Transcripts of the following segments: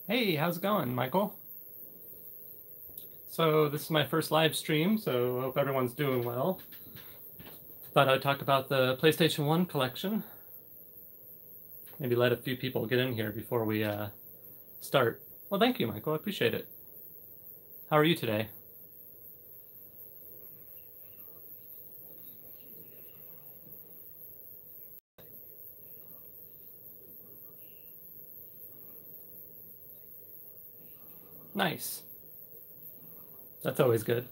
Hey, how's it going, Michael? So this is my first live stream, so I hope everyone's doing well. Thought I'd talk about the PlayStation 1 collection. Maybe let a few people get in here before we start. Well, thank you, Michael. I appreciate it. How are you today? Nice. That's always good.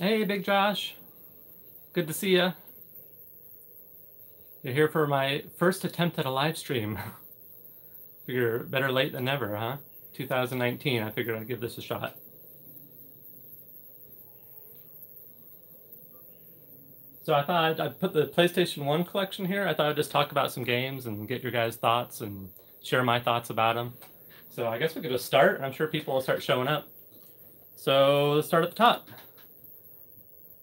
Hey, Big Josh. Good to see ya. You're here for my first attempt at a live stream. Figure better late than never, huh? 2019, I figured I'd give this a shot. So I thought I'd put the PlayStation 1 collection here. I thought I'd just talk about some games and get your guys' thoughts and share my thoughts about them. So I guess we could just start, and I'm sure people will start showing up. So let's start at the top.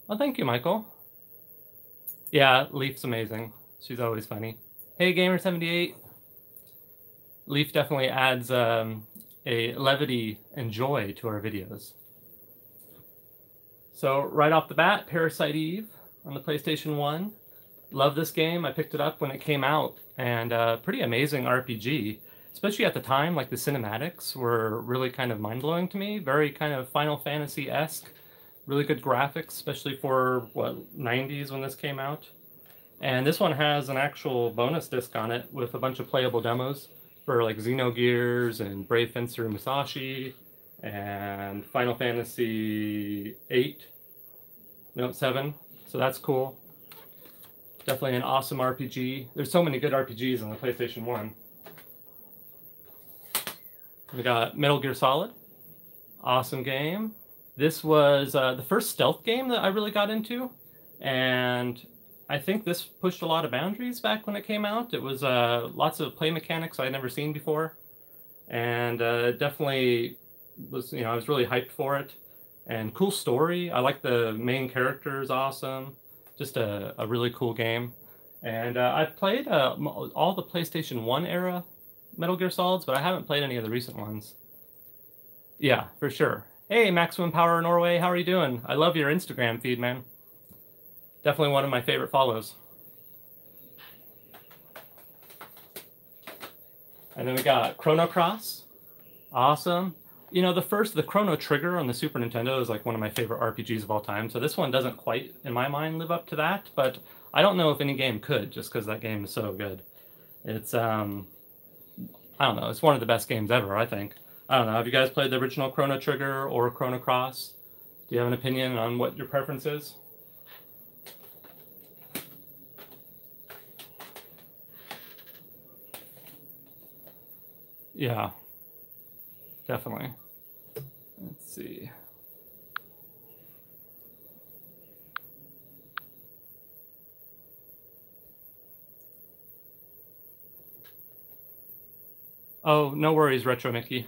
Well, thank you, Michael. Yeah, Leaf's amazing. She's always funny. Hey, Gamer78. Leaf definitely adds a levity and joy to our videos. So right off the bat, Parasite Eve on the PlayStation 1. Love this game. I picked it up when it came out, and pretty amazing RPG. Especially at the time, like the cinematics were really kind of mind-blowing to me. Very kind of Final Fantasy-esque. Really good graphics, especially for, what, 90s when this came out. And this one has an actual bonus disc on it with a bunch of playable demos for like Xenogears and Brave Fencer Musashi and Final Fantasy 8. No, 7. So that's cool. Definitely an awesome RPG. There's so many good RPGs on the PlayStation 1. We got Metal Gear Solid. Awesome game. This was the first stealth game that I really got into. And I think this pushed a lot of boundaries back when it came out. It was lots of play mechanics I'd never seen before. And definitely was, I was really hyped for it. And cool story. I like the main characters, awesome. Just a really cool game. And I've played all the PlayStation 1 era Metal Gear Solids, but I haven't played any of the recent ones. Yeah, for sure. Hey, Maximum Power Norway, how are you doing? I love your Instagram feed, man. Definitely one of my favorite follows. And then we got Chrono Cross. Awesome. The Chrono Trigger on the Super Nintendo is like one of my favorite RPGs of all time. So this one doesn't quite, in my mind, live up to that. But I don't know if any game could, just because that game is so good. It's, I don't know, it's one of the best games ever, I think. I don't know, have you guys played the original Chrono Trigger or Chrono Cross? Do you have an opinion on what your preference is? Yeah, definitely. Let's see. Oh, no worries, Retro Mickey.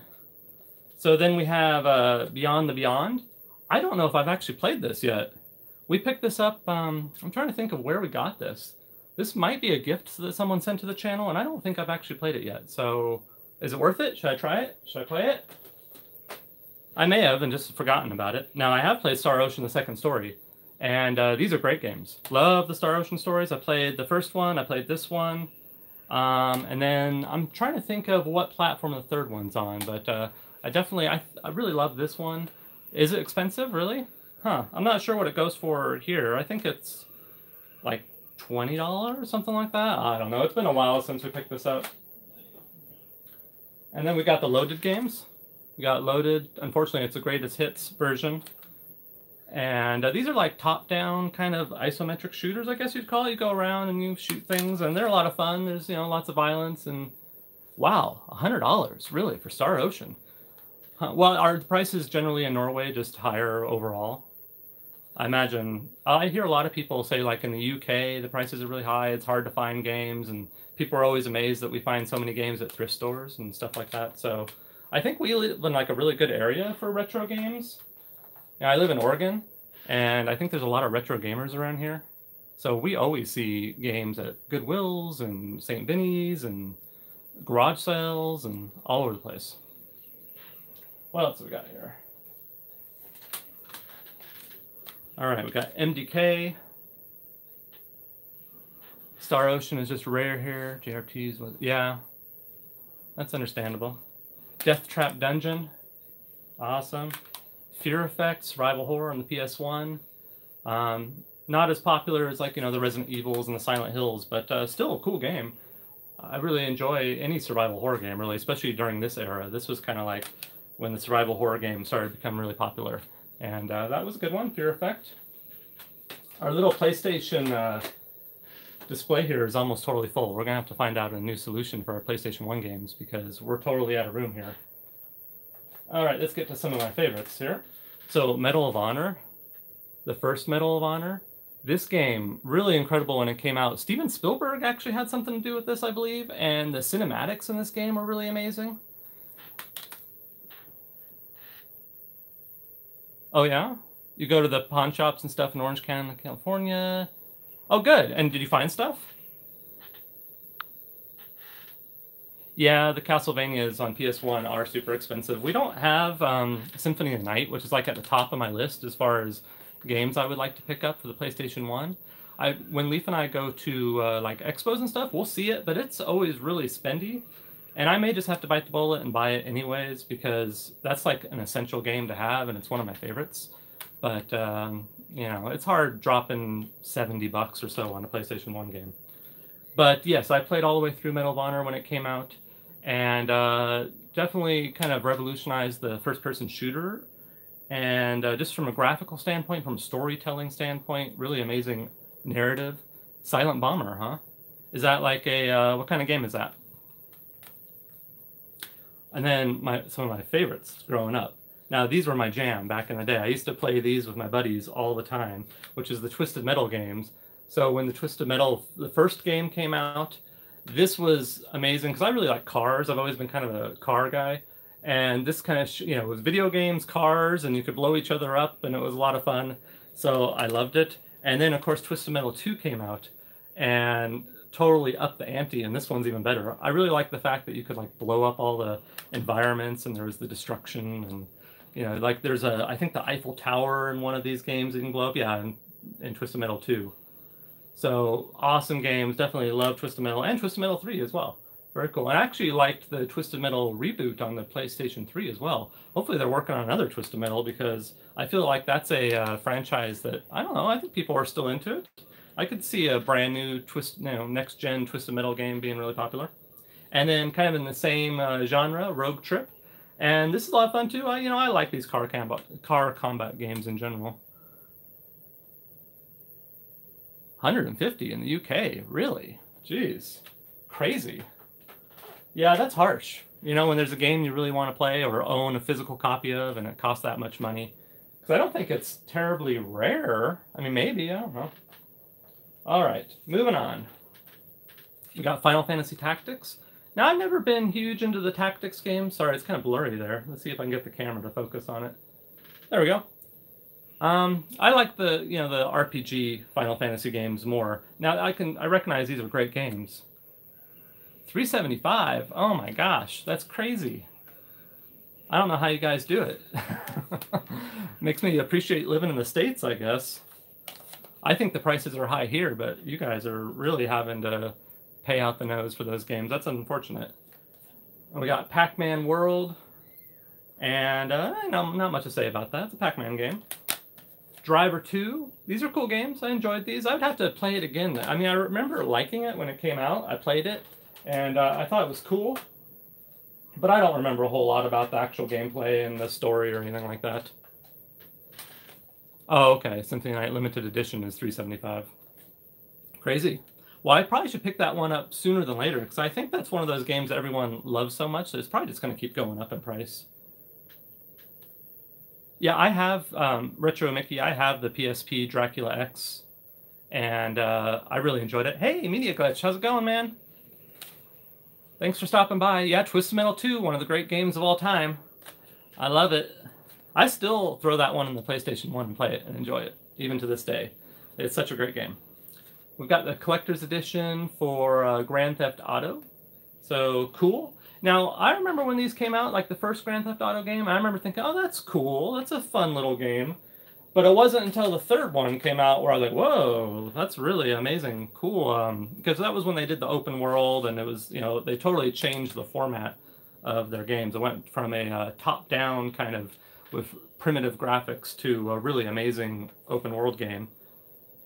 So then we have Beyond the Beyond. I don't know if I've actually played this yet. We picked this up, I'm trying to think of where we got this. This might be a gift that someone sent to the channel, and I don't think I've actually played it yet. So, is it worth it? Should I try it? Should I play it? I may have and just forgotten about it. Now, I have played Star Ocean: The Second Story, and these are great games. Love the Star Ocean stories. I played the first one, I played this one, and then I'm trying to think of what platform the third one's on, but I really love this one. Is it expensive, really? Huh, I'm not sure what it goes for here. I think it's like $20 or something like that. I don't know, it's been a while since we picked this up. And then we got the Loaded games. We got Loaded. Unfortunately, it's a greatest hits version. And these are like top-down kind of isometric shooters, I guess you'd call it. You go around and you shoot things, and they're a lot of fun. There's, lots of violence, and wow, $100, really, for Star Ocean. Well, are the prices generally in Norway just higher overall? I imagine, I hear a lot of people say, like, in the UK, the prices are really high, it's hard to find games, and people are always amazed that we find so many games at thrift stores and stuff like that. So I think we live in, like, a really good area for retro games. I live in Oregon, and I think there's a lot of retro gamers around here. So we always see games at Goodwills and St. Vinny's and garage sales and all over the place. What else have we got here? All right, we got MDK. Star Ocean is just rare here. JRTs was, yeah, that's understandable. Death Trap Dungeon, awesome. Fear Effect, survival horror on the PS1. Not as popular as, like, you know, the Resident Evils and the Silent Hills, but still a cool game. I really enjoy any survival horror game, really, especially during this era. This was kind of like when the survival horror game started to become really popular. And that was a good one, Fear Effect. Our little PlayStation display here is almost totally full. We're going to have to find out a new solution for our PlayStation 1 games because we're totally out of room here. All right, let's get to some of my favorites here. So, Medal of Honor, the first Medal of Honor. This game, really incredible when it came out. Steven Spielberg actually had something to do with this, I believe, and the cinematics in this game are really amazing. Oh, yeah? You go to the pawn shops and stuff in Orange County, California. Oh, good. And did you find stuff? Yeah, the Castlevanias on PS1 are super expensive. We don't have Symphony of the Night, which is like at the top of my list as far as games I would like to pick up for the PlayStation 1. When Leaf and I go to like expos and stuff, we'll see it, but it's always really spendy. And I may just have to bite the bullet and buy it anyways because that's like an essential game to have and it's one of my favorites. But, you know, it's hard dropping $70 or so on a PlayStation 1 game. But yes, I played all the way through Medal of Honor when it came out and definitely kind of revolutionized the first-person shooter. And just from a graphical standpoint, from a storytelling standpoint, really amazing narrative. Silent Bomber, huh? Is that like a, what kind of game is that? And then some of my favorites growing up. Now, these were my jam back in the day. I used to play these with my buddies all the time, which is the Twisted Metal games. So when the Twisted Metal, the first game came out, this was amazing because I really like cars. I've always been kind of a car guy. And this kind of, you know, it was video games, cars, and you could blow each other up, and it was a lot of fun. So I loved it. And then, of course, Twisted Metal 2 came out and totally upped the ante, and this one's even better. I really like the fact that you could, like, blow up all the environments, and there was the destruction, and, you know, like, there's I think the Eiffel Tower in one of these games you can blow up. Yeah, in Twisted Metal 2. So, awesome games. Definitely love Twisted Metal, and Twisted Metal 3 as well. Very cool. I actually liked the Twisted Metal reboot on the PlayStation 3 as well. Hopefully they're working on another Twisted Metal because I feel like that's a franchise that, I don't know, I think people are still into it. I could see a brand new next-gen Twisted Metal game being really popular. And then kind of in the same genre, Rogue Trip. And this is a lot of fun too. You know, I like these car combat games in general. 150 in the UK, really? Jeez, crazy. Yeah, that's harsh. You know, when there's a game you really want to play or own a physical copy of and it costs that much money. Because I don't think it's terribly rare. I mean, maybe, I don't know. All right, moving on. We got Final Fantasy Tactics. Now, I've never been huge into the tactics games. Sorry, it's kind of blurry there. Let's see if I can get the camera to focus on it. There we go. I like the, you know, the RPG Final Fantasy games more. Now, I recognize these are great games. $375? Oh my gosh, that's crazy. I don't know how you guys do it. Makes me appreciate living in the States, I guess. I think the prices are high here, but you guys are really having to pay out the nose for those games. That's unfortunate. We got PacMan World, and not much to say about that. It's a Pac-Man game. Driver 2. These are cool games. I enjoyed these. I would have to play it again. I mean, I remember liking it when it came out. I played it, and I thought it was cool. But I don't remember a whole lot about the actual gameplay and the story or anything like that. Oh, okay. Symphony Night Limited Edition is $375. Crazy. Well, I probably should pick that one up sooner than later, because I think that's one of those games that everyone loves so much that it's probably just going to keep going up in price. Yeah, I have, Retro Mickey, I have the PSP Dracula X, and I really enjoyed it. Hey, Media Glitch, how's it going, man? Thanks for stopping by. Yeah, Twisted Metal 2, one of the great games of all time. I love it. I still throw that one in the PlayStation 1 and play it and enjoy it, even to this day. It's such a great game. We've got the Collector's Edition for Grand Theft Auto. So cool. Now, I remember when these came out, like the first Grand Theft Auto game, I remember thinking, oh, that's cool. That's a fun little game. But it wasn't until the third one came out where I was like, whoa, that's really amazing. Cool. Because that was when they did the open world, and it was, you know, they totally changed the format of their games. It went from a top-down kind of with primitive graphics to a really amazing open world game.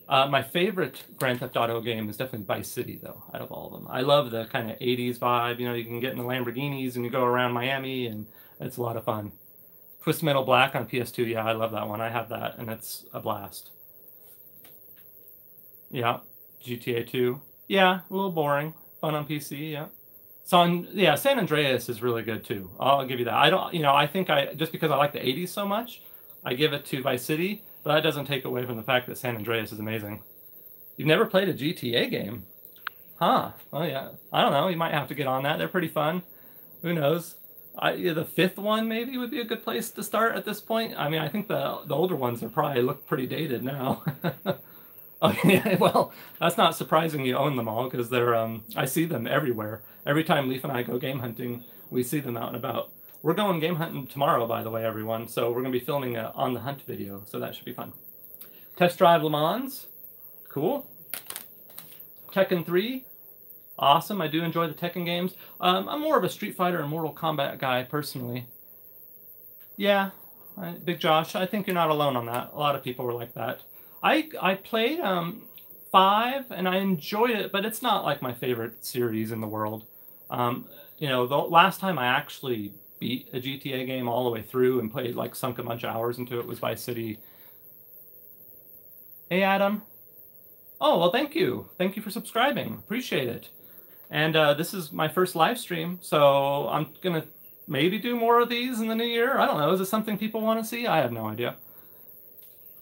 My favorite Grand Theft Auto game is definitely Vice City, though, out of all of them. I love the kind of 80s vibe. You know, you can get in the Lamborghinis and you go around Miami, and it's a lot of fun. Twisted Metal Black on PS2, yeah, I love that one. I have that, and it's a blast. Yeah, GTA 2. Yeah, a little boring. Fun on PC, yeah. Yeah, San Andreas is really good, too. I'll give you that. I don't, you know, I think just because I like the 80s so much, I give it to Vice City, but that doesn't take away from the fact that San Andreas is amazing. You've never played a GTA game? Huh. Oh, yeah. I don't know. You might have to get on that. They're pretty fun. Who knows? The fifth one maybe would be a good place to start at this point. I mean, I think the older ones are probably look pretty dated now. Oh, yeah, well, that's not surprising you own them all, because they're I see them everywhere. Every time Leaf and I go game hunting, we see them out and about. We're going game hunting tomorrow, by the way, everyone, so we're going to be filming a On the Hunt video, so that should be fun. Test Drive Le Mans, cool. Tekken 3, awesome. I do enjoy the Tekken games. I'm more of a Street Fighter and Mortal Kombat guy, personally. Yeah, Big Josh, I think you're not alone on that. A lot of people were like that. I played 5, and I enjoyed it, but it's not like my favorite series in the world. You know, the last time I actually beat a GTA game all the way through and played, like, sunk a bunch of hours into it was Vice City. Hey, Adam. Oh, well, thank you. Thank you for subscribing. Appreciate it. And this is my first live stream, so I'm going to maybe do more of these in the new year. I don't know. Is it something people want to see? I have no idea.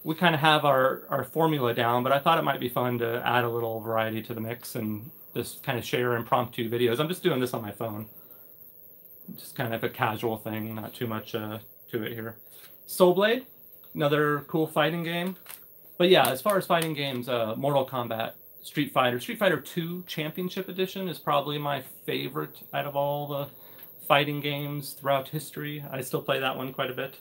We kind of have our formula down, but I thought it might be fun to add a little variety to the mix and just kind of share impromptu videos. I'm just doing this on my phone. Just kind of a casual thing, not too much to it here. Soul Blade, another cool fighting game. But yeah, as far as fighting games, Mortal Kombat, Street Fighter 2 Championship Edition is probably my favorite out of all the fighting games throughout history. I still play that one quite a bit.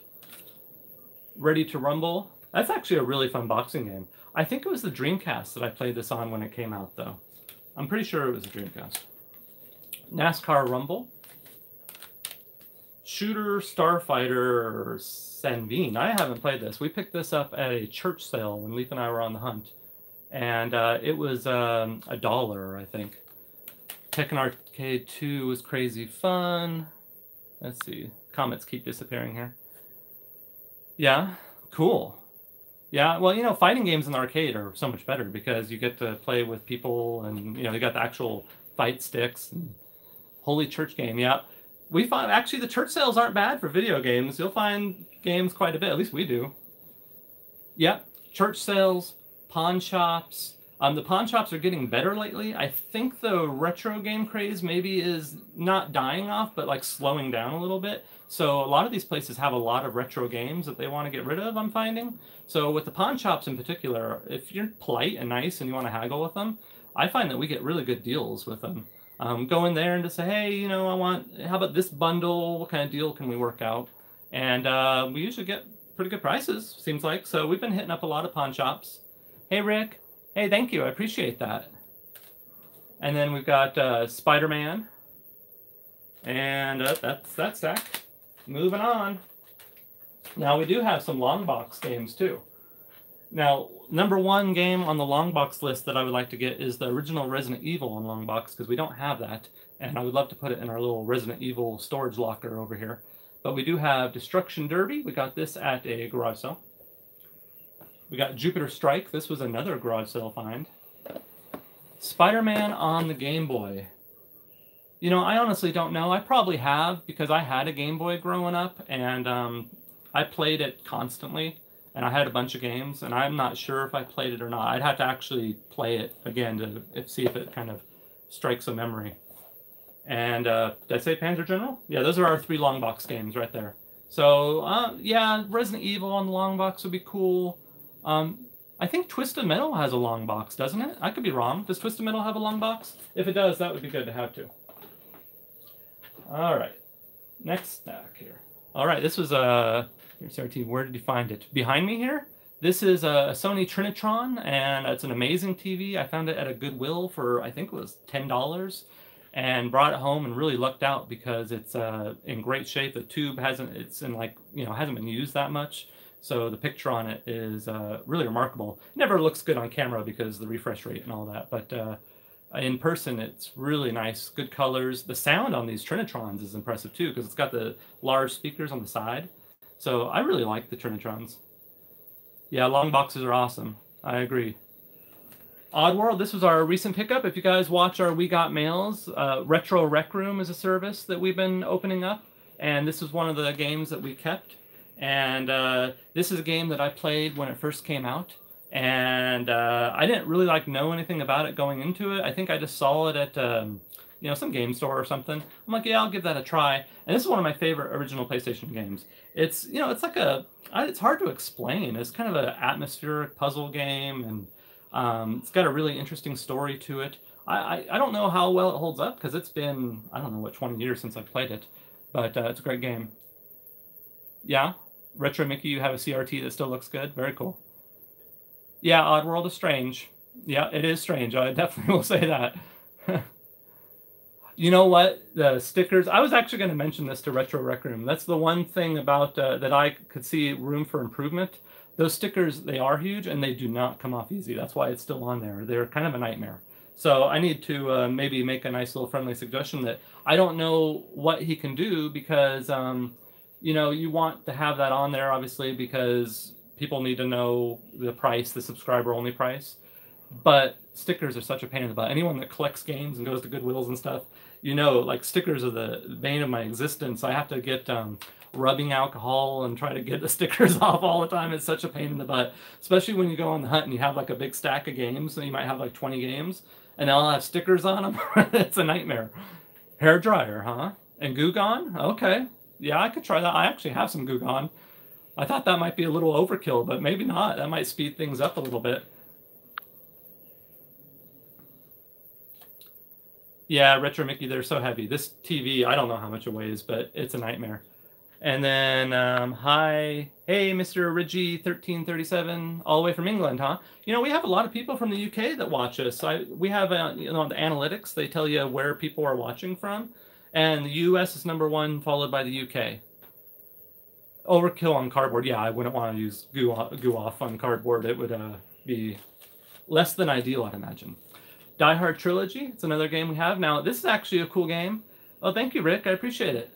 Ready to Rumble. That's actually a really fun boxing game. I think it was the Dreamcast that I played this on when it came out, though. I'm pretty sure it was a Dreamcast. NASCAR Rumble. Shooter Starfighter Sanveen. I haven't played this. We picked this up at a church sale when Leaf and I were on the hunt. And it was $1, I think. Tekken Arcade 2 was crazy fun. Let's see. Comments keep disappearing here. Yeah, cool. Yeah, well, you know, fighting games in the arcade are so much better because you get to play with people and, you know, you got the actual fight sticks. And Holy Church game, yeah. We find, actually, the church sales aren't bad for video games. You'll find games quite a bit, at least we do. Yep, church sales, pawn shops. The pawn shops are getting better lately. I think the retro game craze maybe is not dying off, but like slowing down a little bit. So a lot of these places have a lot of retro games that they want to get rid of, I'm finding. So with the pawn shops in particular, if you're polite and nice and you want to haggle with them, I find that we get really good deals with them. Go in there and just say, hey, you know, how about this bundle? What kind of deal can we work out? And we usually get pretty good prices, seems like. So we've been hitting up a lot of pawn shops. Hey, Rick. Hey, thank you. I appreciate that. And then we've got Spider-Man. And that's that stack. Moving on. Now, we do have some long box games, too. Now, #1 game on the long box list that I would like to get is the original Resident Evil on long box, because we don't have that. And I would love to put it in our little Resident Evil storage locker over here. But we do have Destruction Derby. We got this at a garage sale. We got Jupiter Strike. This was another garage sale find. Spider-Man on the Game Boy. You know, I honestly don't know. I probably have, because I had a Game Boy growing up, and I played it constantly, and I had a bunch of games, and I'm not sure if I played it or not. I'd have to actually play it again to see if it kind of strikes a memory. And did I say Panzer General? Yeah, those are our 3 long box games right there. So, yeah, Resident Evil on the long box would be cool. I think Twisted Metal has a long box, doesn't it? I could be wrong. Does Twisted Metal have a long box? If it does, that would be good to have too. All right. Next stack here. All right, this was here's RT. Where did you find it? Behind me here. This is a Sony Trinitron, and it's an amazing TV. I found it at a Goodwill for, I think it was $10, and brought it home and really lucked out because it's in great shape. The tube it's in like, hasn't been used that much. So the picture on it is really remarkable. It never looks good on camera because of the refresh rate and all that, but in person it's really nice, good colors. The sound on these Trinitrons is impressive too because it's got the large speakers on the side. So I really like the Trinitrons. Yeah, long boxes are awesome. I agree. Oddworld, this was our recent pickup. If you guys watch our We Got Mails, Retro Rec Room is a service that we've been opening up, and this is one of the games that we kept. And this is a game that I played when it first came out, and I didn't really know anything about it going into it. I think I just saw it at some game store or something. I'm like, yeah, I'll give that a try. And this is one of my favorite original PlayStation games. It's it's like it's hard to explain. It's kind of an atmospheric puzzle game, and it's got a really interesting story to it. I don't know how well it holds up because it's been, I don't know, what, 20 years since I've played it, but it's a great game. Yeah, Retro Mickey, you have a CRT that still looks good. Very cool. Yeah, Oddworld is strange. Yeah, it is strange. I definitely will say that. You know what? The stickers, I was actually going to mention this to Retro Rec Room. That's the one thing about that I could see room for improvement. Those stickers, they are huge and they do not come off easy. That's why it's still on there. They're kind of a nightmare. So I need to maybe make a nice little friendly suggestion that I don't know what he can do because, you want to have that on there, obviously, because people need to know the price, the subscriber-only price. But stickers are such a pain in the butt. Anyone that collects games and goes to Goodwills and stuff, stickers are the bane of my existence. I have to get rubbing alcohol and try to get the stickers off all the time. It's such a pain in the butt, especially when you go on the hunt and you have a big stack of games, and you might have 20 games, and they'll have stickers on them. It's a nightmare. Hair dryer, huh? And Goo Gone? Okay. Yeah, I could try that. I actually have some Goo Gone. I thought that might be a little overkill, but maybe not. That might speed things up a little bit. Yeah, Retro Mickey, they're so heavy. This TV, I don't know how much it weighs, but it's a nightmare. And then, hey, Mr. Ridgy1337, all the way from England, huh? We have a lot of people from the UK that watch us. We have, the analytics. They tell you where people are watching from. And the US is #1, followed by the UK. Overkill on cardboard. Yeah, I wouldn't want to use goo off on cardboard. It would be less than ideal, I'd imagine. Die Hard Trilogy, it's another game we have. Now, this is actually a cool game. Oh, thank you, Rick. I appreciate it.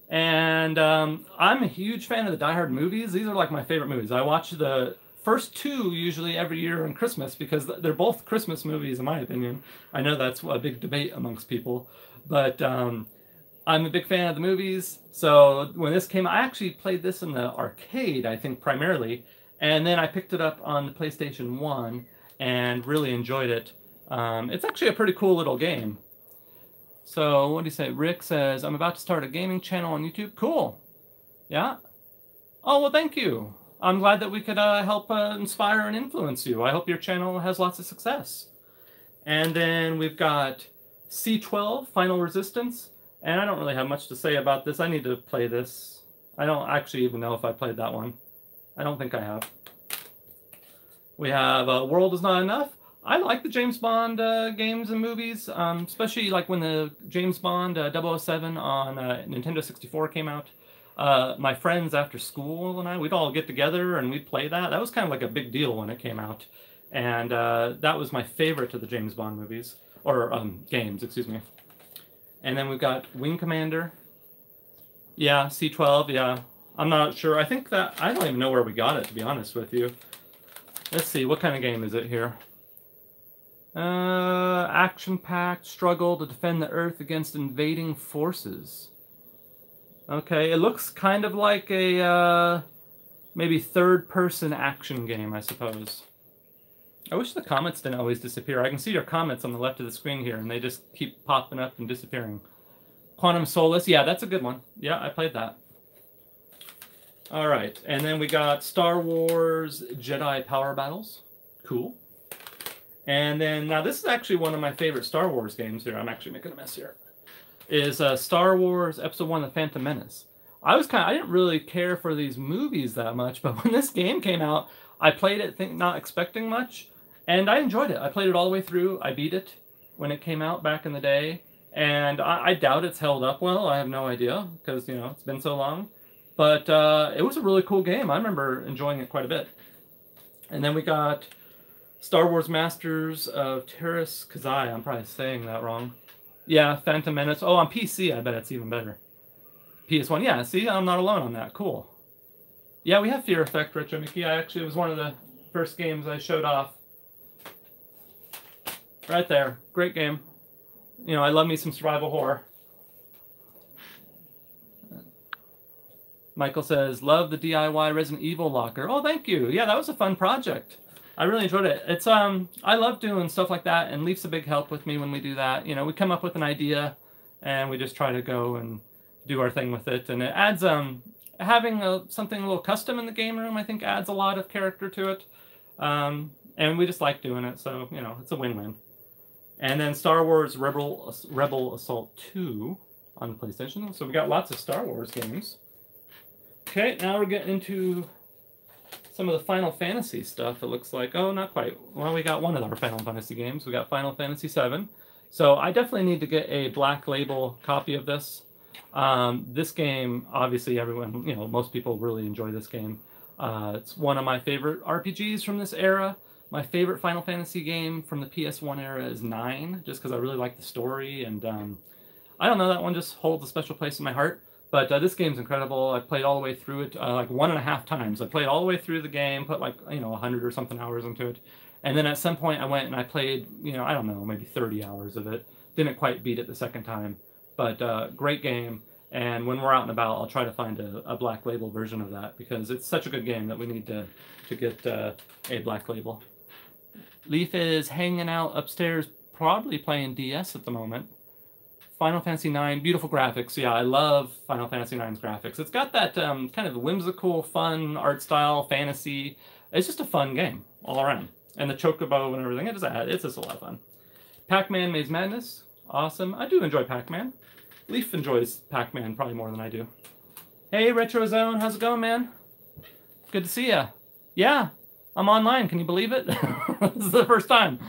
And I'm a huge fan of the Die Hard movies. These are my favorite movies. I watch the first 2 usually every year on Christmas because they're both Christmas movies, in my opinion. I know that's a big debate amongst people. But I'm a big fan of the movies. So when this came, I actually played this in the arcade, I think, primarily. And then I picked it up on the PlayStation 1 and really enjoyed it. It's actually a pretty cool little game. So what do you say? Rick says, I'm about to start a gaming channel on YouTube. Cool. Yeah. Oh, well, thank you. I'm glad that we could help inspire and influence you. I hope your channel has lots of success. And then we've got C12, Final Resistance. And I don't really have much to say about this. I need to play this. I don't actually even know if I played that one. I don't think I have. We have World Is Not Enough. I like the James Bond games and movies, especially when the James Bond 007 on Nintendo 64 came out. My friends after school and we'd all get together and we'd play that. That was kind of a big deal when it came out. And that was my favorite of the James Bond movies, or games, excuse me. And then we've got Wing Commander. Yeah, C12, yeah. I'm not sure. I think that, I don't even know where we got it, to be honest with you. Let's see, what kind of game is it here? Action-packed struggle to defend the Earth against invading forces. Okay, it looks kind of like a, maybe third-person action game, I suppose. I wish the comments didn't always disappear. I can see your comments on the left of the screen here, and they just keep popping up and disappearing. Quantum Solace, yeah, that's a good one. Yeah, I played that. All right, and then we got Star Wars Jedi Power Battles. Cool. And then, now this is actually one of my favorite Star Wars games here. I'm actually making a mess here. is Star Wars Episode 1: The Phantom Menace. I didn't really care for these movies that much, but when this game came out, I played it not expecting much, and I enjoyed it. I played it all the way through. I beat it when it came out back in the day, and I doubt it's held up well. I have no idea, because, you know, it's been so long. But it was a really cool game. I remember enjoying it quite a bit. And then we got Star Wars Masters of Terras Kazai. I'm probably saying that wrong. Yeah, Phantom Menace. Oh, on PC, I bet it's even better. PS1, yeah, see, I'm not alone on that. Cool. Yeah, we have Fear Effect, Retro Mickey. It was one of the first games I showed off. Right there. Great game. You know, I love me some survival horror. Michael says, love the DIY Resident Evil locker. Oh, thank you. Yeah, that was a fun project. I really enjoyed it. It's I love doing stuff like that, and Leaf's a big help with me when we do that. You know, we come up with an idea, and we just try to go and do our thing with it. And it adds having something a little custom in the game room, I think, adds a lot of character to it. And we just like doing it, so, you know, it's a win-win. And then Star Wars Rebel Assault 2 on the PlayStation. So we got lots of Star Wars games. Okay, now we're getting into some of the Final Fantasy stuff, it looks like. Oh, not quite. Well, we got one of our Final Fantasy games. We got Final Fantasy VII. So I definitely need to get a Black Label copy of this. This game, obviously everyone, you know, most people really enjoy this game. It's one of my favorite RPGs from this era. My favorite Final Fantasy game from the PS1 era is 9, just because I really like the story, and I don't know, that one just holds a special place in my heart. But this game's incredible. I played all the way through it like 1.5 times. I played all the way through the game, put like, you know, 100 or something hours into it. And then at some point I went and I played, you know, I don't know, maybe 30 hours of it. Didn't quite beat it the second time. But great game. And when we're out and about, I'll try to find a Black Label version of that, because it's such a good game that we need to get a Black Label. Leaf is hanging out upstairs, probably playing DS at the moment. Final Fantasy IX, beautiful graphics. Yeah, I love Final Fantasy IX's graphics. It's got that kind of whimsical, fun art style, fantasy. It's just a fun game all around. And the chocobo and everything, it's just a lot of fun. PacMan Maze Madness, awesome. I do enjoy PacMan. Leaf enjoys PacMan probably more than I do. Hey, RetroZone, how's it going, man? Good to see ya. Yeah, I'm online. Can you believe it? This is the first time.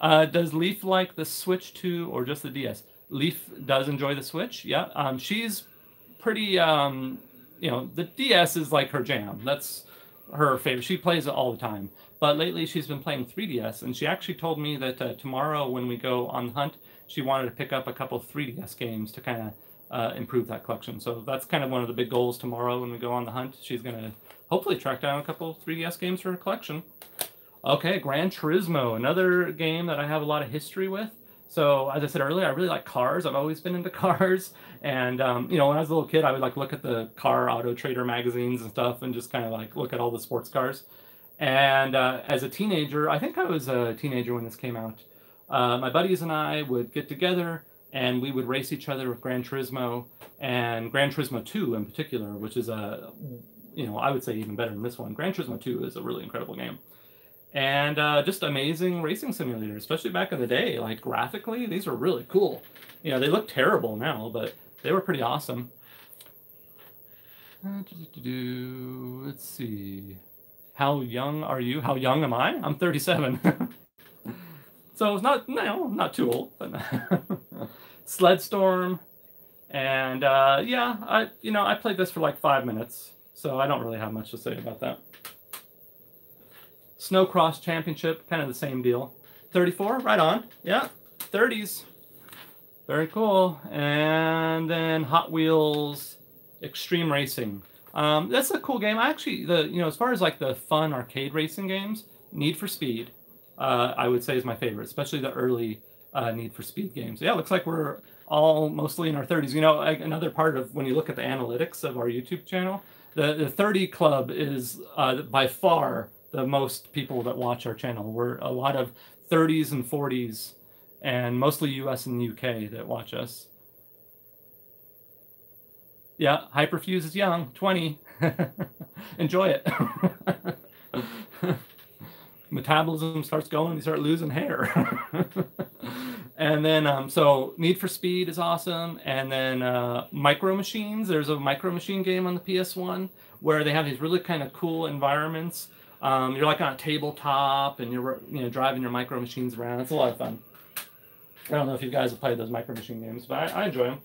Does Leaf like the Switch 2 or just the DS? Leaf does enjoy the Switch, yeah. She's pretty, you know, the DS is like her jam. That's her favorite. She plays it all the time. But lately she's been playing 3DS, and she actually told me that tomorrow when we go on the hunt, she wanted to pick up a couple of 3DS games to kind of improve that collection. So that's kind of one of the big goals tomorrow when we go on the hunt. She's going to hopefully track down a couple of 3DS games for her collection. Okay, Gran Turismo, another game that I have a lot of history with. So, as I said earlier, I really like cars. I've always been into cars. And, you know, when I was a little kid, I would, like, look at the car Auto Trader magazines and stuff and just kind of, like, look at all the sports cars. And as a teenager, I think I was a teenager when this came out, my buddies and I would get together and we would race each other with Gran Turismo, and Gran Turismo 2 in particular, which is you know, I would say even better than this one. Gran Turismo 2 is a really incredible game. And just amazing racing simulators, especially back in the day. Like, graphically, these were really cool. You know, they look terrible now, but they were pretty awesome. Let's see. How young are you? How young am I? I'm 37. So it's not, no, not too old. But Sledstorm. And yeah, I played this for like 5 minutes, so I don't really have much to say about that. Snowcross Championship, kind of the same deal. 34, right on. Yeah, 30s. Very cool. And then Hot Wheels Extreme Racing. That's a cool game. I actually, you know, as far as like the fun arcade racing games, Need for Speed, I would say is my favorite, especially the early Need for Speed games. Yeah, it looks like we're all mostly in our 30s. You know, like another part of when you look at the analytics of our YouTube channel, the 30 Club is by far the most people that watch our channel. We're a lot of 30s and 40s, and mostly US and UK that watch us. Yeah, Hyperfuse is young, 20. Enjoy it. Metabolism starts going, you start losing hair. And then, so Need for Speed is awesome. And then Micro Machines, there's a Micro Machine game on the PS1 where they have these really kind of cool environments. You're like on a tabletop and you're driving your Micro Machines around. It's a lot of fun. I don't know if you guys have played those Micro Machine games, but I enjoy them.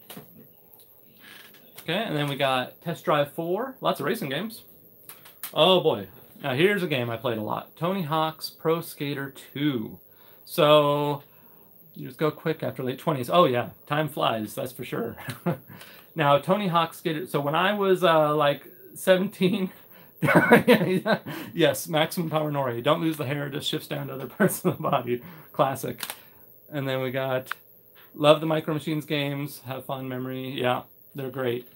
Okay, and then we got Test Drive 4. Lots of racing games. Oh boy. Now here's a game I played a lot. Tony Hawk's Pro Skater 2. So you just go quick after late 20s. Oh yeah, time flies, that's for sure. Now Tony Hawk's Skater. So when I was like 17, yes, maximum power Nori. Don't lose the hair, just shifts down to other parts of the body. Classic. And then we got love the Micro Machines games. Have fun memory. Yeah, they're great.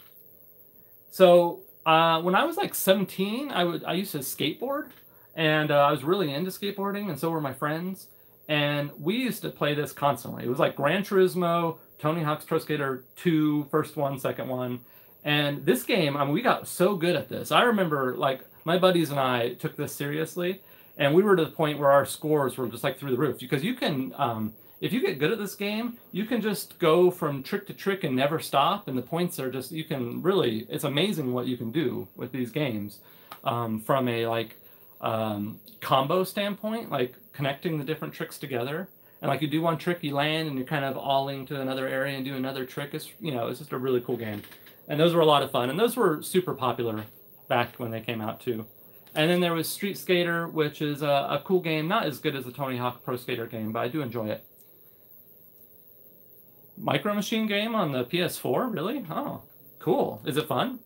So when I was like 17, I used to skateboard, and I was really into skateboarding, and so were my friends. And we used to play this constantly. It was like Gran Turismo, Tony Hawk's Pro Skater 2, first one, second one. And this game, I mean, we got so good at this. I remember, like, my buddies and I took this seriously, and we were to the point where our scores were just like through the roof. Because you can, if you get good at this game, you can just go from trick to trick and never stop. And the points are just, you can really, it's amazing what you can do with these games from a like combo standpoint, like connecting the different tricks together. And like you do one trick, you land, and you're kind of alling to another area and do another trick. It's, it's just a really cool game. And those were a lot of fun. And those were super popular back when they came out too. And then there was Street Skater, which is a cool game. Not as good as the Tony Hawk Pro Skater game, but I do enjoy it. Micro Machine game on the PS4? Really? Oh, cool. Is it fun?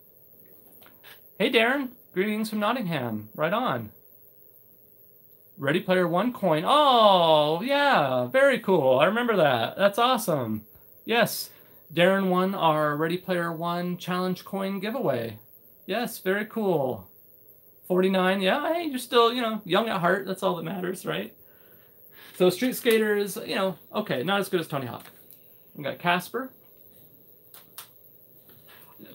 Hey, Darren. Greetings from Nottingham. Right on. Ready Player One coin. Oh, yeah. Very cool. I remember that. That's awesome. Yes. Darren won our Ready Player One challenge coin giveaway. Yes, very cool. 49. Yeah, hey, you're still, young at heart. That's all that matters, right? So Street Skater is, okay, not as good as Tony Hawk. We got Casper.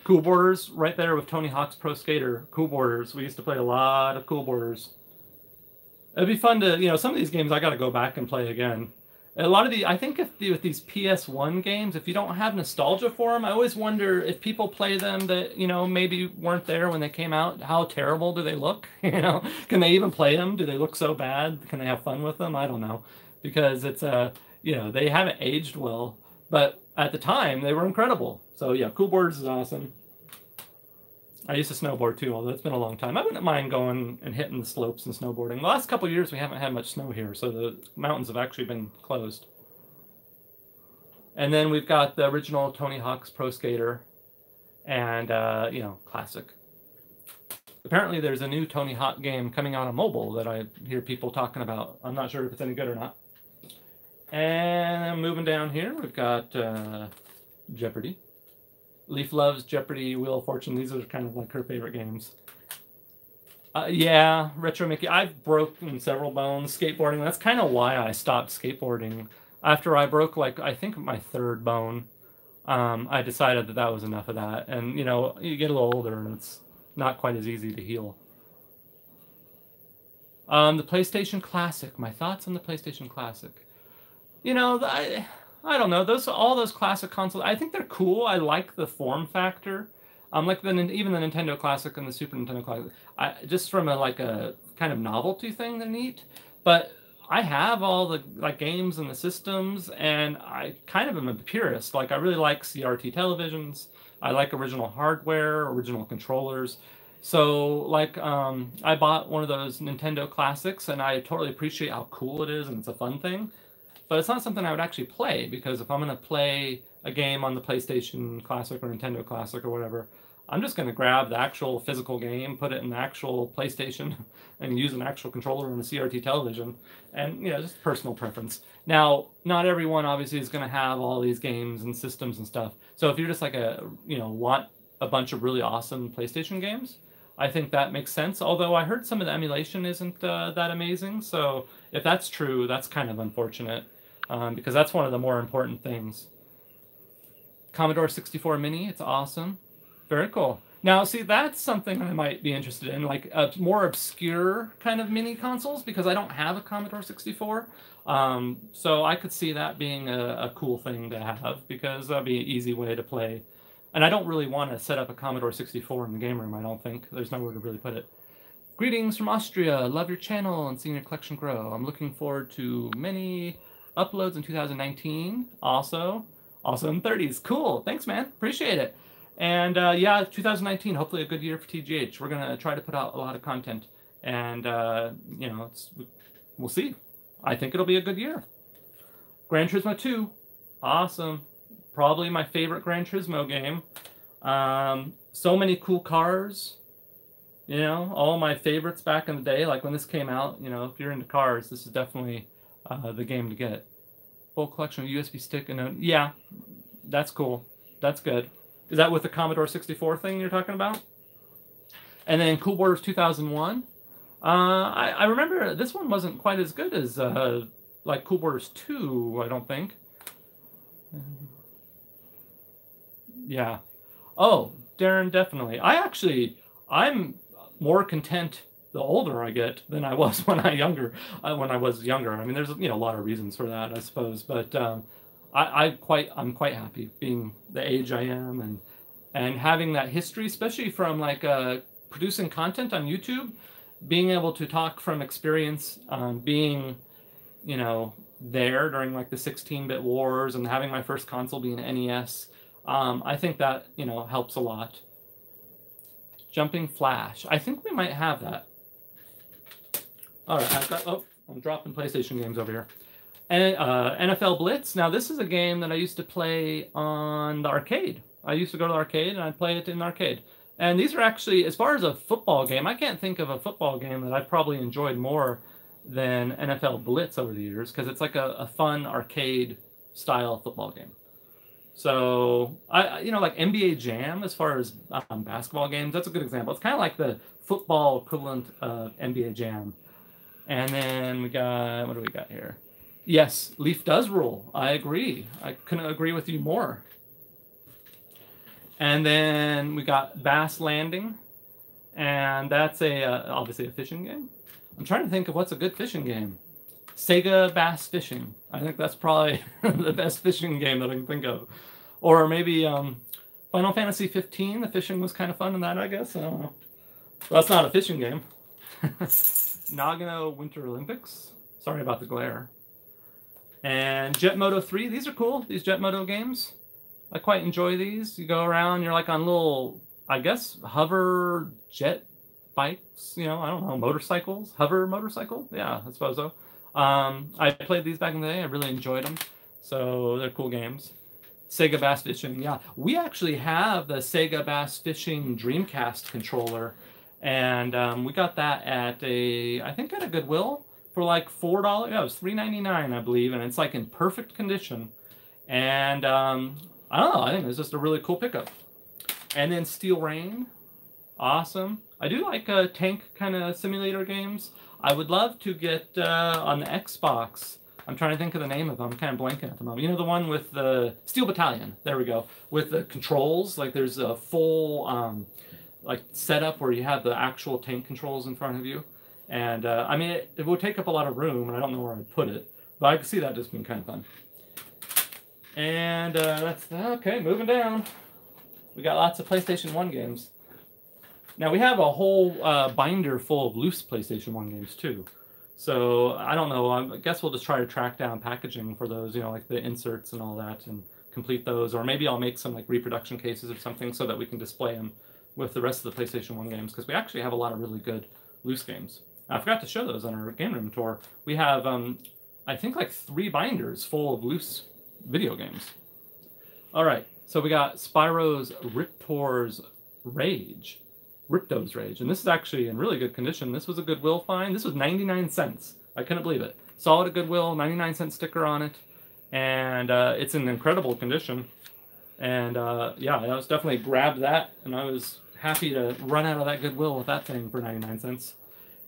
Cool Borders right there with Tony Hawk's Pro Skater. Cool Borders. We used to play a lot of Cool Borders. It'd be fun to, some of these games I got to go back and play again. A lot of I think with these PS1 games, if you don't have nostalgia for them, I always wonder if people play them that, maybe weren't there when they came out, how terrible do they look? Can they even play them? Do they look so bad? Can they have fun with them? I don't know. Because it's, they haven't aged well. But at the time, they were incredible. So yeah, Cool Borders is awesome. I used to snowboard too, although it's been a long time. I wouldn't mind going and hitting the slopes and snowboarding. The last couple of years, we haven't had much snow here, so the mountains have actually been closed. And then we've got the original Tony Hawk's Pro Skater and, classic. Apparently, there's a new Tony Hawk game coming out on mobile that I hear people talking about. I'm not sure if it's any good or not. And moving down here, we've got Jeopardy. Leaf loves Jeopardy, Wheel of Fortune. These are kind of like her favorite games. Yeah, Retro Mickey. I've broken several bones skateboarding. That's kind of why I stopped skateboarding. After I broke, I think my third bone, I decided that was enough of that. And, you get a little older and it's not quite as easy to heal. The PlayStation Classic. My thoughts on the PlayStation Classic. I don't know. All those classic consoles, I think they're cool. I like the form factor. Like even the Nintendo Classic and the Super Nintendo Classic. Just from a kind of novelty thing, they're neat. But I have all the games and the systems, and I kind of am a purist. I really like CRT televisions. I like original hardware, original controllers. So I bought one of those Nintendo Classics, and I totally appreciate how cool it is, and it's a fun thing. But it's not something I would actually play, because if I'm going to play a game on the PlayStation Classic or Nintendo Classic or whatever, I'm just going to grab the actual physical game, put it in the actual PlayStation, and use an actual controller on the CRT television. And, just personal preference. Now, not everyone obviously is going to have all these games and systems and stuff. So if you're just want a bunch of really awesome PlayStation games, I think that makes sense. Although I heard some of the emulation isn't that amazing. So if that's true, that's kind of unfortunate. Because that's one of the more important things. Commodore 64 Mini, it's awesome. Very cool. Now, see, that's something I might be interested in, like more obscure kind of mini consoles, because I don't have a Commodore 64. So I could see that being a cool thing to have, because that'd be an easy way to play. And I don't really want to set up a Commodore 64 in the game room, I don't think. There's nowhere to really put it. Greetings from Austria. Love your channel and seeing your collection grow. I'm looking forward to many uploads in 2019. Also in 30s. Cool. Thanks, man. Appreciate it. And yeah, 2019, hopefully a good year for TGH. We're going to try to put out a lot of content. And, you know, we'll see. I think it'll be a good year. Gran Turismo 2. Awesome. Probably my favorite Gran Turismo game. So many cool cars. You know, all my favorites back in the day. Like when this came out, you know, if you're into cars, this is definitely the game to get. Full collection of USB stick and yeah, that's cool. That's good. Is that with the Commodore 64 thing you're talking about? And then Cool Borders 2001. I remember this one wasn't quite as good as like Cool Borders 2, I don't think. Yeah. Oh, Darren, definitely. I'm more content the older I get than I was when I was younger. I mean, there's, you know, a lot of reasons for that, I suppose, but I'm quite happy being the age I am and having that history, especially from like producing content on YouTube, being able to talk from experience, being, you know, there during like the 16-bit wars and having my first console being an NES. I think that, you know, helps a lot. Jumping Flash. I think we might have that. All right, I'm dropping PlayStation games over here. And NFL Blitz. Now, this is a game that I used to play on the arcade. I used to go to the arcade and I'd play it in the arcade. And these are actually, as far as a football game, I can't think of a football game that I've probably enjoyed more than NFL Blitz over the years, because it's like a fun arcade style football game. So, you know, like NBA Jam, as far as basketball games, that's a good example. It's kind of like the football equivalent of NBA Jam. And then we got, what do we got here? Yes, Leaf does rule. I agree. I couldn't agree with you more. And then we got Bass Landing. And that's obviously a fishing game. I'm trying to think of what's a good fishing game. Sega Bass Fishing. I think that's probably the best fishing game that I can think of. Or maybe Final Fantasy 15. The fishing was kind of fun in that, I guess. I don't know. Well, that's not a fishing game. Nagano Winter Olympics. Sorry about the glare. And Jet Moto 3. These are cool, these Jet Moto games. I quite enjoy these. You go around, you're like on little, I guess, hover jet bikes. You know, I don't know, motorcycles? Hover motorcycle? Yeah, I suppose so. I played these back in the day. I really enjoyed them. So they're cool games. Sega Bass Fishing. Yeah, we actually have the Sega Bass Fishing Dreamcast controller. And we got that at I think at a Goodwill for like $4. Yeah, it was $3.99, I believe. And it's like in perfect condition. And I don't know, I think it was just a really cool pickup. And then Steel Rain. Awesome. I do like tank kind of simulator games. I would love to get on the Xbox. I'm trying to think of the name of them. I'm kind of blanking at the moment. You know, the one with the Steel Battalion. There we go. With the controls, like there's a full like setup where you have the actual tank controls in front of you. And I mean, it would take up a lot of room, and I don't know where I'd put it. But I can see that just being kind of fun. And that's okay. Moving down, we got lots of PlayStation 1 games. Now, we have a whole binder full of loose PlayStation 1 games, too. So, I don't know. I guess we'll just try to track down packaging for those, you know, like the inserts and all that, and complete those. Or maybe I'll make some, like, reproduction cases or something so that we can display them with the rest of the PlayStation 1 games, because we actually have a lot of really good loose games. I forgot to show those on our game room tour. We have, I think, like 3 binders full of loose video games. All right. So, we got Spyro's Riptor's Rage. Ripto's Rage. And this is actually in really good condition. This was a Goodwill find. This was 99 cents. I couldn't believe it. Saw it at Goodwill, 99-cent sticker on it. And it's in incredible condition. And yeah, I was definitely grabbed that. And I was happy to run out of that Goodwill with that thing for 99 cents.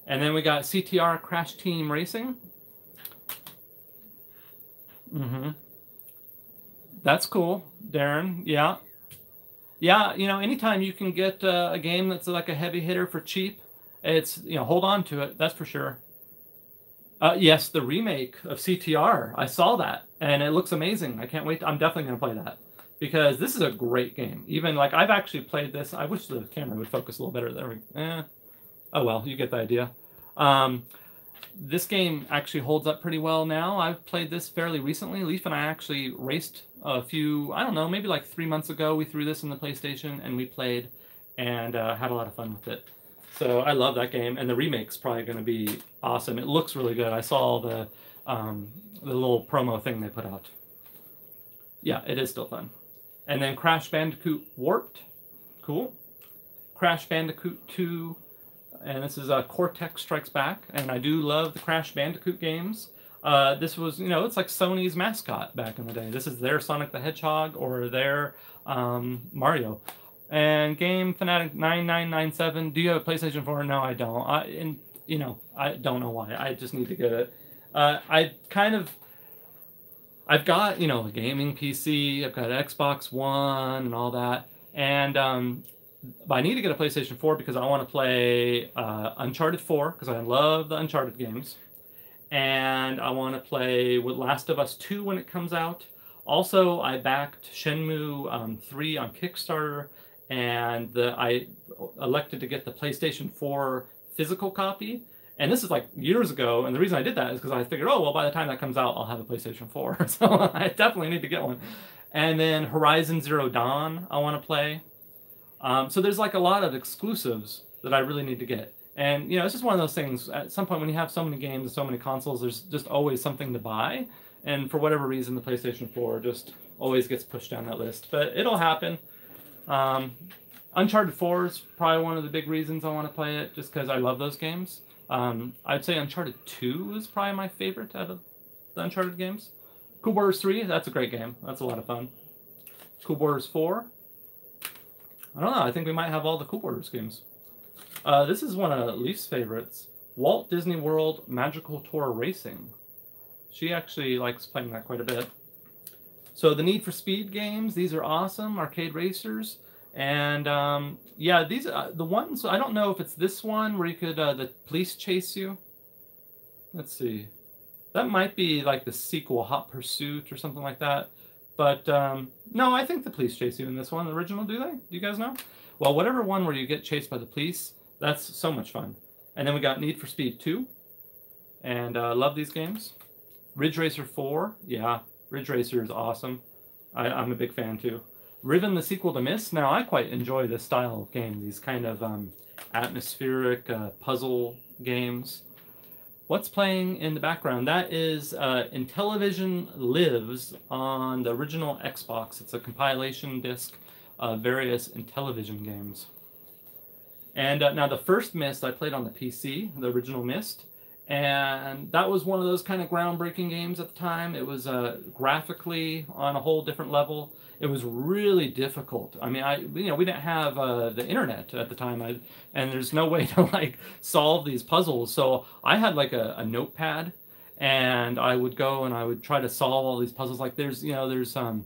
And then we got CTR Crash Team Racing. That's cool, Darren. Yeah. Yeah, you know, anytime you can get a game that's like a heavy hitter for cheap, it's, you know, hold on to it, that's for sure. Yes, the remake of CTR, I saw that, and it looks amazing. I can't wait. I'm definitely going to play that, because this is a great game. Even, like, I've actually played this. I wish the camera would focus a little better. There we Oh, well, you get the idea. This game actually holds up pretty well now. I've played this fairly recently. Leaf and I actually raced a few, I don't know, maybe like 3 months ago. We threw this in the PlayStation, and we played, and had a lot of fun with it. So I love that game, and the remake's probably going to be awesome. It looks really good. I saw the little promo thing they put out. Yeah, it is still fun. And then Crash Bandicoot Warped, cool. Crash Bandicoot 2, and this is Cortex Strikes Back, and I do love the Crash Bandicoot games. This was, you know, it's like Sony's mascot back in the day. This is their Sonic the Hedgehog or their Mario. And Game Fanatic 9997. Do you have a PlayStation 4? No, I don't. You know, I don't know why. I just need to get it. I've got, you know, a gaming PC. I've got an Xbox One and all that. And but I need to get a PlayStation 4 because I want to play Uncharted 4 because I love the Uncharted games. And I want to play with Last of Us 2 when it comes out. Also, I backed Shenmue 3 on Kickstarter. And I elected to get the PlayStation 4 physical copy. And this is like years ago. And the reason I did that is because I figured, oh, well, by the time that comes out, I'll have a PlayStation 4. So I definitely need to get one. And then Horizon Zero Dawn, I want to play. So there's like a lot of exclusives that I really need to get. And, you know, it's just one of those things. At some point when you have so many games and so many consoles, there's just always something to buy. And for whatever reason, the PlayStation 4 just always gets pushed down that list. But it'll happen. Uncharted 4 is probably one of the big reasons I want to play it, just because I love those games. I'd say Uncharted 2 is probably my favorite out of the Uncharted games. Cool Borders 3, that's a great game. That's a lot of fun. Cool Borders 4. I don't know, I think we might have all the Cool Borders games. This is one of Leaf's favorites. Walt Disney World Magical Tour Racing. She actually likes playing that quite a bit. So the Need for Speed games, these are awesome, arcade racers. And yeah, these are the ones, I don't know if it's this one where you could, the police chase you. Let's see. That might be like the sequel, Hot Pursuit or something like that. But no, I think the police chase you in this one. The original, do they? Do you guys know? Well, whatever one where you get chased by the police, that's so much fun. And then we got Need for Speed 2. And love these games. Ridge Racer 4, yeah. Ridge Racer is awesome. I'm a big fan too. Riven, the sequel to Myst. Now, I quite enjoy this style of game, these kind of atmospheric puzzle games. What's playing in the background? That is Intellivision Lives on the original Xbox. It's a compilation disc of various Intellivision games. And now the first Myst I played on the PC, the original Myst. And that was one of those kind of groundbreaking games at the time. It was graphically on a whole different level. It was really difficult. I mean, we didn't have the internet at the time, and there's no way to like solve these puzzles. So I had like a notepad, and I would go and I would try to solve all these puzzles. Like there's I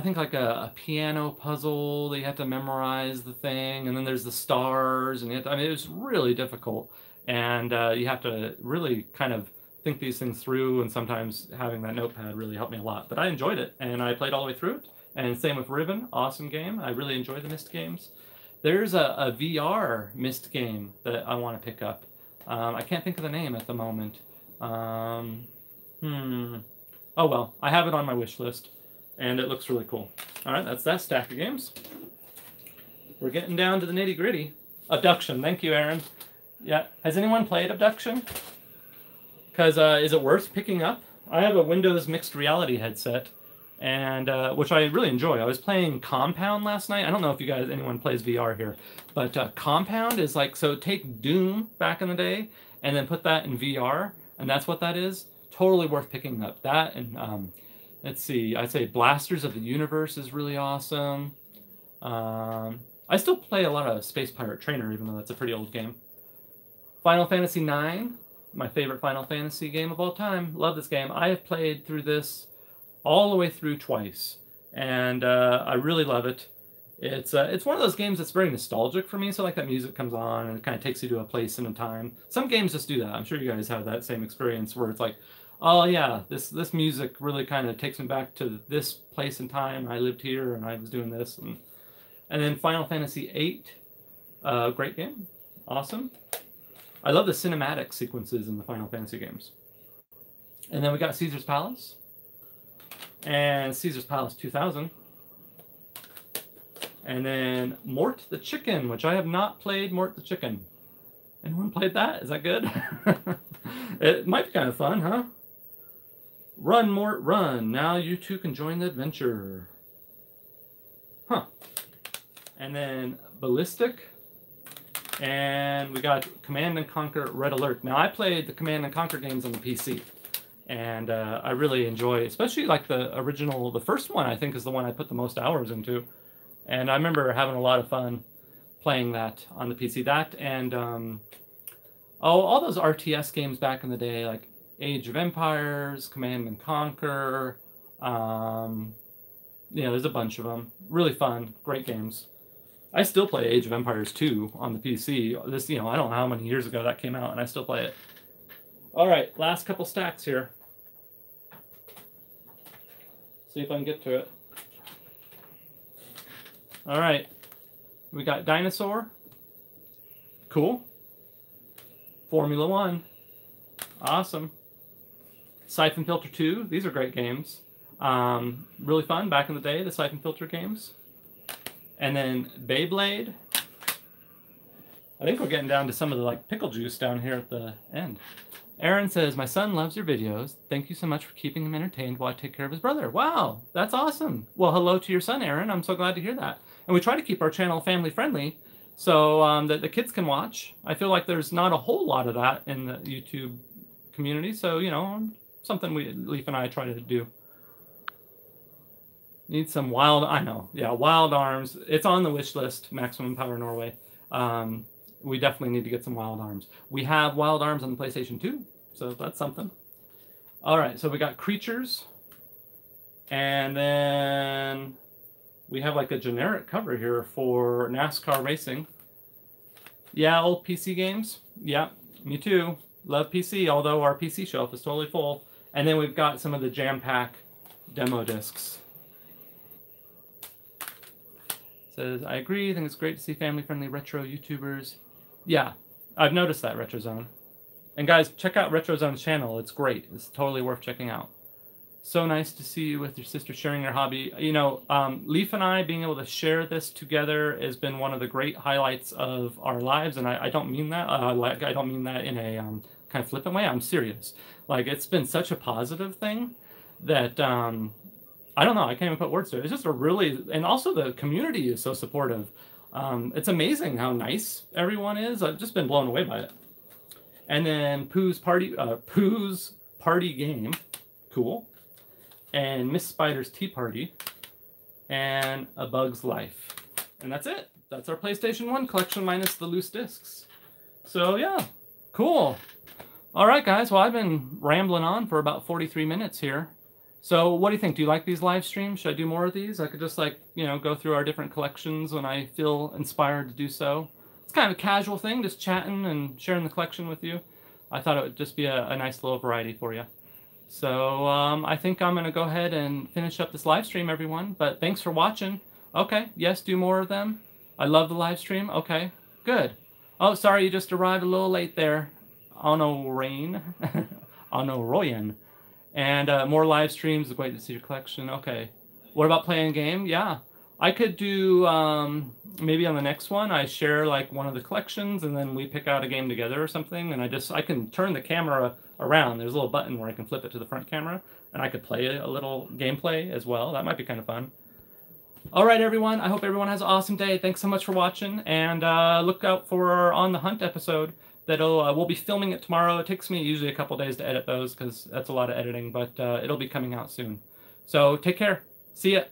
think like a piano puzzle that you have to memorize the thing, and then there's the stars, and I mean, it was really difficult. And you have to really kind of think these things through, and sometimes having that notepad really helped me a lot. But I enjoyed it, and I played all the way through it. And same with Riven, awesome game. I really enjoy the Myst games. There's a VR Myst game that I want to pick up. I can't think of the name at the moment. Oh well, I have it on my wish list, and it looks really cool. All right, that's that stack of games. We're getting down to the nitty-gritty. Abduction, thank you, Aaron. Yeah, has anyone played Abduction? Because is it worth picking up? I have a Windows mixed reality headset, and which I really enjoy. I was playing Compound last night. I don't know if anyone plays VR here, but Compound is like, so take Doom back in the day, and then put that in VR, and that's what that is. Totally worth picking up. That, and let's see, I'd say Blasters of the Universe is really awesome. I still play a lot of Space Pirate Trainer, even though that's a pretty old game. Final Fantasy IX, my favorite Final Fantasy game of all time. Love this game. I have played through this all the way through twice, and I really love it. It's one of those games that's very nostalgic for me. So like that music comes on and it kind of takes you to a place and a time. Some games just do that. I'm sure you guys have that same experience where it's like, oh yeah, this music really kind of takes me back to this place and time. I lived here and I was doing this. And then Final Fantasy VIII, great game, awesome. I love the cinematic sequences in the Final Fantasy games. And then we got Caesar's Palace and Caesar's Palace 2000. And then Mort the Chicken, which I have not played. Mort the Chicken. Anyone played that? Is that good? It might be kind of fun, huh? Run, Mort, run. Now you two can join the adventure. Huh. And then Ballistic. And we got Command and Conquer Red Alert. Now I played the Command and Conquer games on the PC. And I really enjoy, especially like the original, the first one I think is the one I put the most hours into. And I remember having a lot of fun playing that on the PC. That and, all those RTS games back in the day, like Age of Empires, Command and Conquer, there's a bunch of them. Really fun, great games. I still play Age of Empires 2 on the PC. This, I don't know how many years ago that came out, and I still play it. All right, last couple stacks here. See if I can get to it. All right, we got Dinosaur. Cool. Formula 1. Awesome. Syphon Filter 2. These are great games. Really fun back in the day, the Syphon Filter games. And then Beyblade. I think we're getting down to some of the like pickle juice down here at the end. Aaron says, my son loves your videos. Thank you so much for keeping him entertained while I take care of his brother. Wow, that's awesome. Well, hello to your son, Aaron. I'm so glad to hear that. And we try to keep our channel family friendly so that the kids can watch. I feel like there's not a whole lot of that in the YouTube community. So, something Leaf and I try to do. Need some wild, I know, yeah, Wild Arms. It's on the wish list, Maximum Power Norway. We definitely need to get some Wild Arms. We have Wild Arms on the PlayStation 2, so that's something. All right, so we got Creatures. And then we have like a generic cover here for NASCAR racing. Yeah, old PC games. Yeah, me too. Love PC, although our PC shelf is totally full. And then we've got some of the Jam Pack demo discs. Says, I agree. I think it's great to see family-friendly retro YouTubers. Yeah, I've noticed that, RetroZone. And guys, check out RetroZone's channel. It's great. It's totally worth checking out. So nice to see you with your sister sharing your hobby. Leaf and I being able to share this together has been one of the great highlights of our lives. And I don't mean that. I don't mean that in a kind of flippant way. I'm serious. Like, it's been such a positive thing that... I don't know. I can't even put words to it. It's just a really, and also the community is so supportive. It's amazing how nice everyone is. I've just been blown away by it. And then Pooh's Party Game, cool. And Miss Spider's Tea Party, and A Bug's Life, and that's it. That's our PlayStation 1 collection minus the loose discs. So yeah, cool. All right, guys. Well, I've been rambling on for about 43 minutes here. So what do you think? Do you like these live streams? Should I do more of these? I could just go through our different collections when I feel inspired to do so. It's kind of a casual thing, just chatting and sharing the collection with you. I thought it would just be a nice little variety for you. So I think I'm going to go ahead and finish up this live stream, everyone. But thanks for watching. Okay, yes, do more of them. I love the live stream. Okay, good. Oh, sorry, you just arrived a little late there. Ono Rain. Ono Royan. And more live streams, great to see your collection. Okay. What about playing a game? Yeah. I could do, maybe on the next one, I share like one of the collections and then we pick out a game together or something. And I can turn the camera around. There's a little button where I can flip it to the front camera. And I could play a little gameplay as well. That might be kind of fun. All right, everyone. I hope everyone has an awesome day. Thanks so much for watching. And look out for our On the Hunt episode. We'll be filming it tomorrow. It takes me usually a couple days to edit those because that's a lot of editing, but it'll be coming out soon. So take care. See ya.